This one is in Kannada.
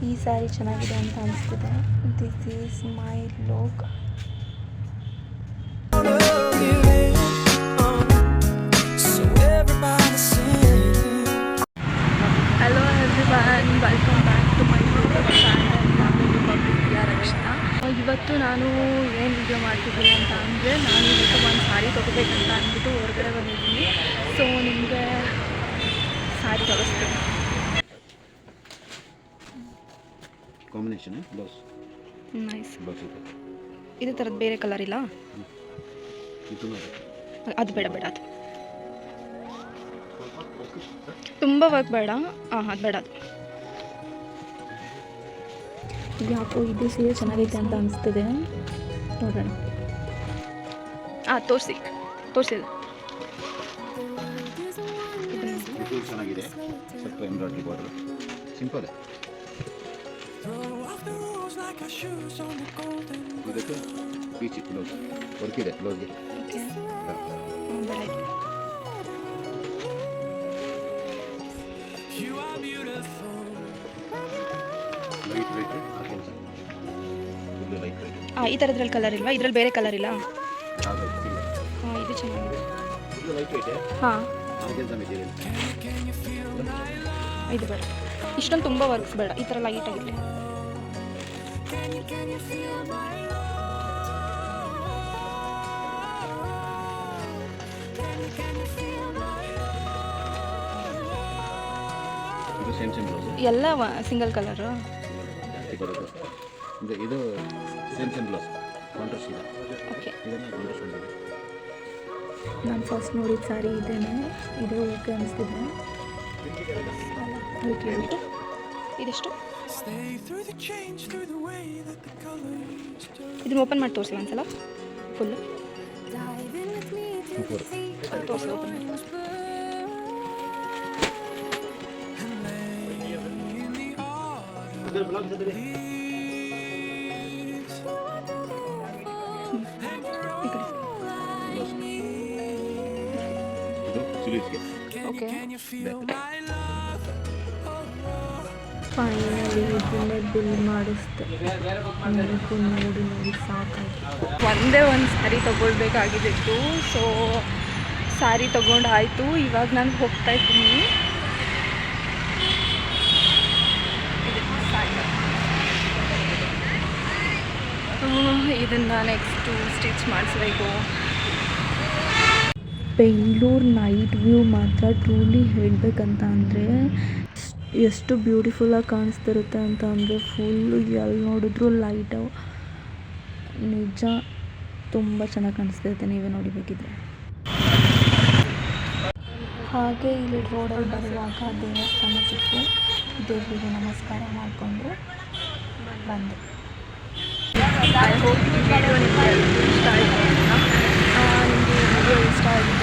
ಈ ಸ್ಯಾರಿ ಚೆನ್ನಾಗಿದೆ ಅಂತ ಅನಿಸ್ತಿದೆ. This is my look. Hello everyone, welcome back to my YouTube channel. ನಾನು ನಿಮ್ಮ ಪ್ರಿಯಾ ರಕ್ಷಣಾ. ಇವತ್ತು ನಾನು ಏನು ವಿಡಿಯೋ ಮಾಡ್ತಿದ್ದೀನಿ ಅಂತ ಅಂದರೆ, ನಾನು ಇವತ್ತು ಒಂದು ಸ್ಯಾರಿ ತೊಗೋಬೇಕಂತ ಅಂದ್ಬಿಟ್ಟು ಹೊರಗಡೆ ಬಂದಿದ್ದೀನಿ. ಸೊ ನಿಮಗೆ ಸ್ಯಾರಿ ತೋರಿಸ್ತೀನಿ. Combination blouse nice. ಇದೇ ಥರದ್ದು ಬೇರೆ ಕಲರ್ ಇಲ್ಲ? ಅದು ಬೇಡ ಬೇಡ, ಅದು ತುಂಬ ವರ್ಕ್ ಬೇಡ. ಅದು ಬೇಡ. ಅದು ಯಾಕೋ ಇದು ಸೀರೆ ಚೆನ್ನಾಗೈತೆ ಅಂತ ಅನಿಸ್ತಿದೆ. ನೋಡೋಣ. ತೋರಿಸಿ ಅದು ಚೆನ್ನಾಗಿದೆ. ಸ್ವಲ್ಪ ಎಂಬ್ರಾಯ್ಡ್ರಿ ಬಾರ್ಡರ್, ಸಿಂಪಲ್. ಇದಕ್ಕೆ ಪೀಚ್ ಬ್ಲೌಸ್ ವರ್ಕ್ ಇದೆ. ಬ್ಲೌಸ್ಗೆ ಈ ಥರದ್ರಲ್ಲಿ ಕಲರ್ ಇಲ್ವಾ? ಇದರಲ್ಲಿ ಬೇರೆ ಕಲರ್ ಇಲ್ಲ? ಇದು ಚೆನ್ನಾಗಿದೆ. ಹಾಂ, ಇದು ಬೇಡ. ಇಷ್ಟೊಂದು ತುಂಬ ವರ್ಕ್ಸ್ ಬೇಡ. ಈ ಥರ ಲೈಟ್ ಆಗಿದೆ. ಎಲ್ಲ ಸಿಂಗಲ್ ಕಲರು. ಇದು ಸೇಮ್ ಬ್ಲೌಸ್ ಕಾಂಟ್ರಾಸ್ಟ್ ಇದೆ. ಓಕೆ, ನಾನು ಫಸ್ಟ್ ನೋಡಿದ ಸ್ಯಾರಿ ಇದೇನೆ. ಇದು ಓಕೆ ಅನಿಸ್ತಿದೆ. ಇದೆಷ್ಟು? ಇದನ್ನ ಓಪನ್ ಮಾಡಿ ತೋರಿಸಿ ಒಂದ್ಸಲ. ಫುಲ್ಲು ತೋರಿಸಿ. ಓಪನ್ ಮಾಡಿ. ಓಕೆ, ಫೈನಲಿ ಇದನ್ನೇ ಬಿಲ್ ಮಾಡಿಸ್ದೆ. ನೋಡಿ ಸಾಕಾಯ್ತು. ಒಂದೇ ಒಂದು ಸ್ಯಾರಿ ತೊಗೊಳ್ಬೇಕಾಗಿದ್ದು. ಸೊ ಸ್ಯಾರಿ ತೊಗೊಂಡಾಯಿತು. ಇವಾಗ ನಾನು ಹೋಗ್ತಾ ಇದ್ದೀನಿ. ಇದನ್ನು ನೆಕ್ಸ್ಟು ಸ್ಟಿಚ್ ಮಾಡಿಸ್ಬೇಕು. ಬೆಂಗಳೂರು ನೈಟ್ ವ್ಯೂ ಮಾತ್ರ ಟ್ರೂಲಿ ಹೇಳಬೇಕಂತ ಅಂದರೆ ಎಷ್ಟು ಬ್ಯೂಟಿಫುಲ್ಲಾಗಿ ಕಾಣಿಸ್ತಿರುತ್ತೆ ಅಂತ ಅಂದರೆ, ಫುಲ್ಲು ಎಲ್ಲಿ ನೋಡಿದ್ರು ಲೈಟು. ನಿಜ ತುಂಬ ಚೆನ್ನಾಗಿ ಕಾಣಿಸ್ತಿರುತ್ತೆ. ನೀವೇ ನೋಡಿಬೇಕಿದ್ರೆ. ಹಾಗೆ ಇಲ್ಲಿ ರೋಡಲ್ಲಿ ಬರುವಾಗ ದೇವಸ್ಥಾನ ಸಿಕ್ತು. ದೇವರಿಗೆ ನಮಸ್ಕಾರ ಮಾಡಿಕೊಂಡು ಬಂದೆ. ಐ ಹೋಪ್ ಈ ವಿಡಿಯೋ ನಿಮಗೆ ಇಷ್ಟ ಆಯಿತು ಅಂತ. ನಿಮಗೆ ವಿಡಿಯೋ ಇಷ್ಟ ಆಗಿದೆ